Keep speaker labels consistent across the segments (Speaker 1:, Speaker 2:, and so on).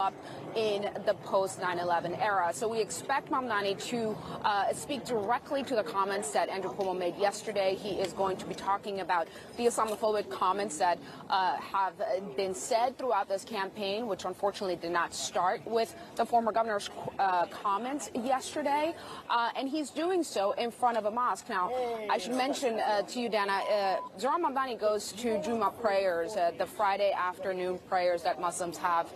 Speaker 1: up in the post 9/11 era. So we expect Mamdani to speak directly to the comments that Andrew Cuomo made yesterday. He is going to be talking about the Islamophobic comments that have been said throughout this campaign, which unfortunately did not start with the former governor's comments yesterday. And he's doing so in front of a mosque. Now, I should mention to you, Dana, Zohran Mamdani goes to Juma prayers, the Friday afternoon prayers that Muslims have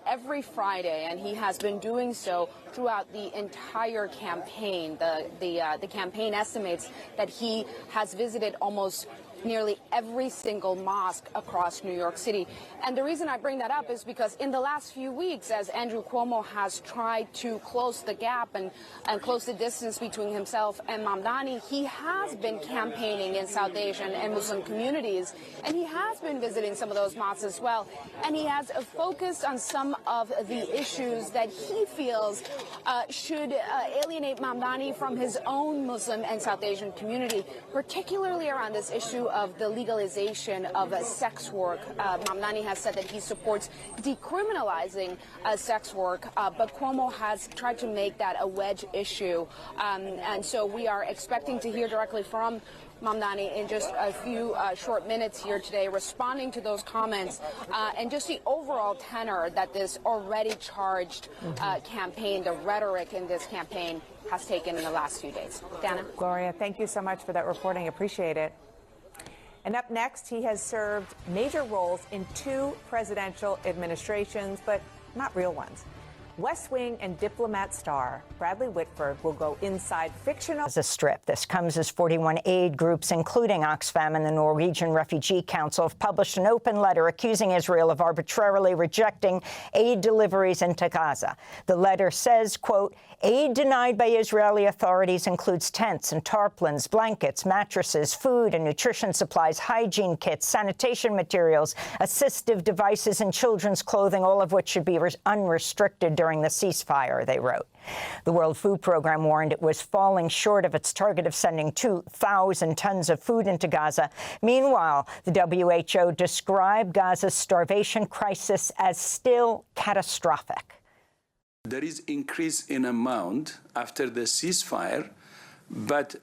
Speaker 1: every Friday, and he has been doing so throughout the entire campaign. The campaign estimates that he has visited almost nearly every single mosque across New York City. And the reason I bring that up is because in the last few weeks, as Andrew Cuomo has tried to close the gap and close the distance between himself and Mamdani, he has been campaigning in South Asian and Muslim communities, and he has been visiting some of those mosques as well. And he has focused on some of the issues that he feels should alienate Mamdani from his own Muslim and South Asian community, particularly around this issue of the legalization of sex work. Mamdani has said that he supports decriminalizing sex work, but Cuomo has tried to make that a wedge issue. And so we are expecting to hear directly from Mamdani in just a few short minutes here today, responding to those comments and just the overall tenor that this already charged campaign, the rhetoric in this campaign has taken in the last few days. Dana?
Speaker 2: Gloria, thank you so much for that reporting. Appreciate it. And up next, he has served major roles in 2 presidential administrations, but not real ones. West Wing and Diplomat star Bradley Whitford will go inside fictional Gaza Strip. This comes as 41 aid groups, including Oxfam and the Norwegian Refugee Council, have published an open letter accusing Israel of arbitrarily rejecting aid deliveries into Gaza. The letter says, quote, aid denied by Israeli authorities includes tents and tarpaulins, blankets, mattresses, food and nutrition supplies, hygiene kits, sanitation materials, assistive devices, and children's clothing, all of which should be unrestricted during the ceasefire, they wrote. The World Food Program warned it was falling short of its target of sending 2,000 tons of food into Gaza. Meanwhile, the WHO described Gaza's starvation crisis as still catastrophic.
Speaker 3: There is increase in amount after the ceasefire, but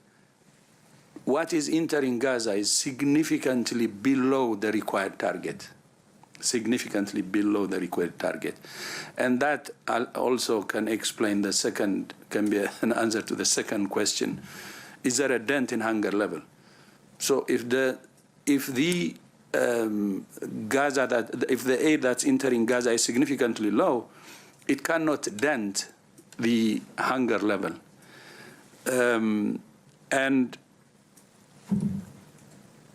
Speaker 3: what is entering Gaza is significantly below the required target. Significantly below the required target. And that also can explain can be an answer to the second question. Is there a dent in hunger level? So if the aid that's entering Gaza is significantly low, it cannot dent the hunger level. And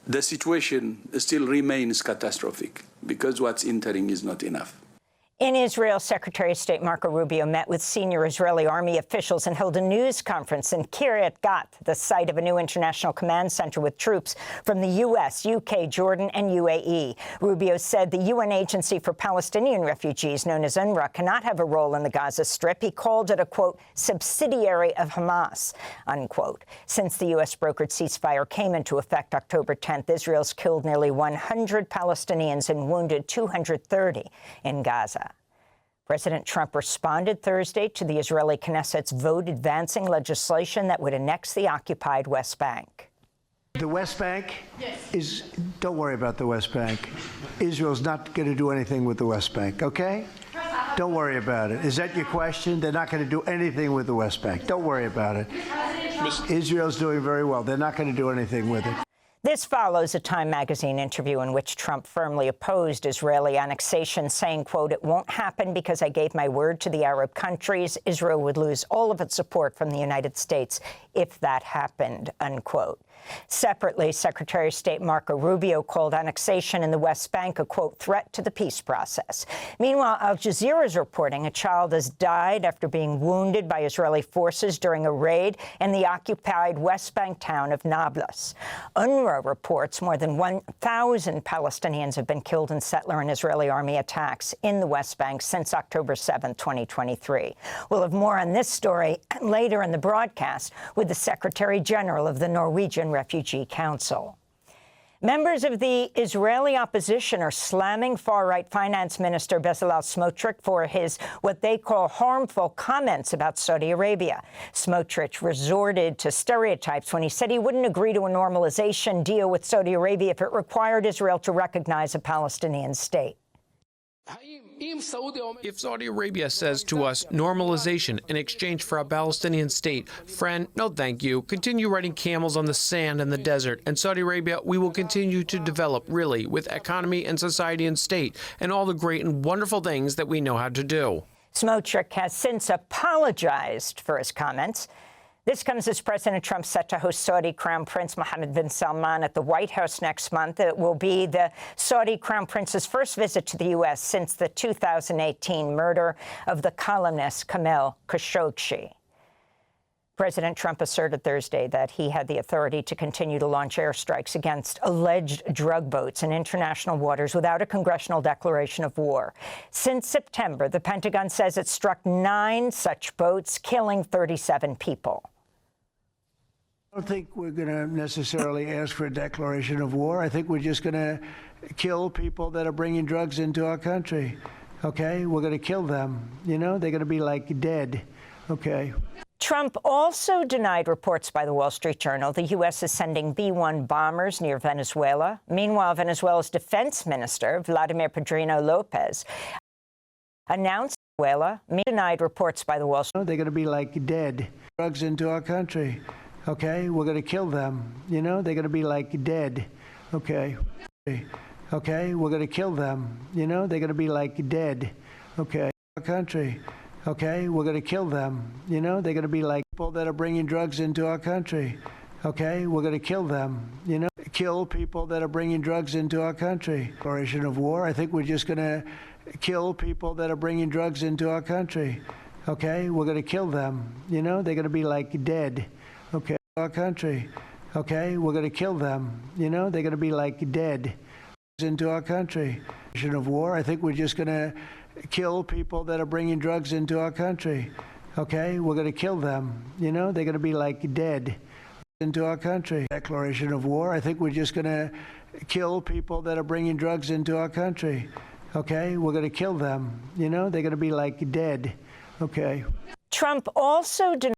Speaker 3: the situation still remains catastrophic, because what's entering is not enough.
Speaker 2: In Israel, Secretary of State Marco Rubio met with senior Israeli army officials and held a news conference in Kiryat Gat, the site of a new international command center with troops from the U.S., U.K., Jordan, and UAE. Rubio said the UN Agency for Palestinian Refugees, known as UNRWA, cannot have a role in the Gaza Strip. He called it a, quote, subsidiary of Hamas, unquote. Since the U.S.-brokered ceasefire came into effect October 10th, Israel's killed nearly 100 Palestinians and wounded 230 in Gaza. President Trump responded Thursday to the Israeli Knesset's vote advancing legislation that would annex the occupied West Bank.
Speaker 4: The West Bank is, don't worry about the West Bank. Israel's not going to do anything with the West Bank, okay? Don't worry about it. Is that your question? They're not going to do anything with the West Bank. Don't worry about it. Israel's doing very well. They're not going to do anything with it.
Speaker 2: This follows a Time magazine interview in which Trump firmly opposed Israeli annexation, saying, quote, it won't happen because I gave my word to the Arab countries. Israel would lose all of its support from the United States if that happened, unquote. Separately, Secretary of State Marco Rubio called annexation in the West Bank a, quote, threat to the peace process. Meanwhile, Al Jazeera is reporting a child has died after being wounded by Israeli forces during a raid in the occupied West Bank town of Nablus. UNRWA reports more than 1,000 Palestinians have been killed in settler and Israeli army attacks in the West Bank since October 7, 2023. We'll have more on this story later in the broadcast with the Secretary General of the Norwegian Refugee Council.
Speaker 5: Members of the Israeli opposition are slamming far-right finance minister Bezalel Smotrich for his what they call harmful comments about Saudi Arabia. Smotrich resorted to stereotypes when he said he wouldn't agree to a normalization deal with Saudi Arabia if it required Israel to recognize a Palestinian state.
Speaker 6: If Saudi Arabia says to us normalization in exchange for a Palestinian state, friend, no thank you. Continue riding camels on the sand in the desert. And Saudi Arabia, we will continue to develop, really, with economy and society and state and all the great and wonderful things that we know how to do.
Speaker 5: Smotrich has since apologized for his comments. This comes as President Trump set to host Saudi Crown Prince Mohammed bin Salman at the White House next month. It will be the Saudi Crown Prince's first visit to the U.S. since the 2018 murder of the columnist Jamal Khashoggi. President Trump asserted Thursday that he had the authority to continue to launch airstrikes against alleged drug boats in international waters without a congressional declaration of war. Since September, the Pentagon says it struck 9 such boats, killing 37 people.
Speaker 4: I don't think we're going to necessarily ask for a declaration of war. I think we're just going to kill people that are bringing drugs into our country. Okay? We're going to kill them. You know, they're going to be like dead. Okay?
Speaker 5: Trump also denied reports by the Wall Street Journal the U.S. is sending B-1 bombers near Venezuela. Meanwhile, Venezuela's defense minister, Vladimir Pedrino Lopez, announced denied reports by the Wall Street.
Speaker 4: They're going to be like dead. Drugs into our country. Okay? We're going to kill them. You know, they're going to be like dead. Okay? Okay? We're going to kill them. You know, they're going to be like dead. Okay? Our country. Okay? We're going to kill them. You know, they're going to be like people that are bringing drugs into our country. Okay? We're going to kill them. You know, kill people that are bringing drugs into our country. Declaration of war. I think we're just going to kill people that are bringing drugs into our country. Okay? We're going to kill them. You know, they're going to be like dead. Okay? Our country. Okay? We're going to kill them. You know, they're going to be like dead into our country. Declaration of war. I think we're just going to kill people that are bringing drugs into our country. Okay? We're going to kill them. You know, they're going to be like dead into our country. Declaration of war. I think we're just going to kill people that are bringing drugs into our country. Okay? We're going to kill them. You know, they're going to be like dead. Okay?
Speaker 5: Trump also denied